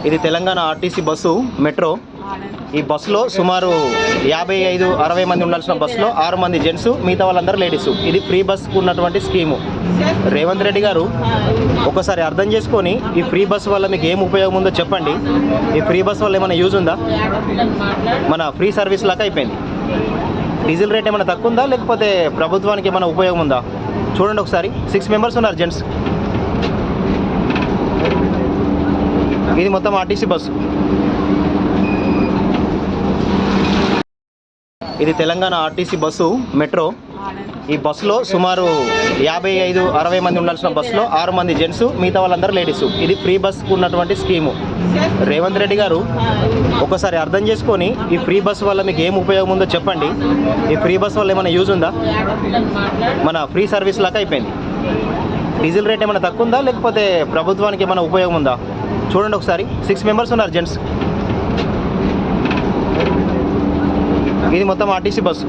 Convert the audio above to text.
ఇది Telangana RTC bus metro. ఈ బస్సులో సుమారు 55-60 మంది ఉండాల్సిన బస్సులో 6 మంది జెంట్స్, మిగతా వాళ్ళందరూ లేడీస్. ఇది ఫ్రీ బస్కు ఉన్నటువంటి స్కీము. రేవంత్ రెడ్డి గారు ఒకసారి అర్థం చేసుకొని ఈ ఫ్రీ బస్ వల్ల మీకు ఏం ఉపయోగం ఉందో చెప్పండి. ఈ ఫ్రీ బస్ వల్ల ఏమైనా యూజ్ ఉందా? మన ఫ్రీ సర్వీస్ లాగా అయిపోయింది. డీజిల్ రేట్ ఏమైనా తక్కువ ఉందా, లేకపోతే ప్రభుత్వానికి ఏమైనా ఉపయోగం ఉందా? చూడండి ఒకసారి. 6 మెంబర్స్ ఉన్నారు జెంట్స్. ఇది మొత్తం ఆర్టీసీ బస్సు. ఇది తెలంగాణ ఆర్టీసీ బస్సు మెట్రో. ఈ బస్సులో సుమారు 55-60 మంది ఉండాల్సిన బస్సులో 6 మంది జెంట్స్, మిగతా వాళ్ళందరూ లేడీస్. ఇది ఫ్రీ బస్కు ఉన్నటువంటి స్కీము. రేవంత్ రెడ్డి గారు ఒకసారి అర్థం చేసుకొని ఈ ఫ్రీ బస్ వల్ల మీకు ఏం ఉపయోగం ఉందో చెప్పండి. ఈ ఫ్రీ బస్ వల్ల ఏమైనా యూజ్ ఉందా? మన ఫ్రీ సర్వీస్ లాగా అయిపోయింది. డీజిల్ రేట్ ఏమైనా తక్కువ ఉందా, లేకపోతే ప్రభుత్వానికి ఏమైనా ఉపయోగం ఉందా? చూడండి ఒకసారి. 6 మెంబర్స్ ఉన్నారు జెంట్స్. ఇది మొత్తం ఆర్టీసీ బస్సు.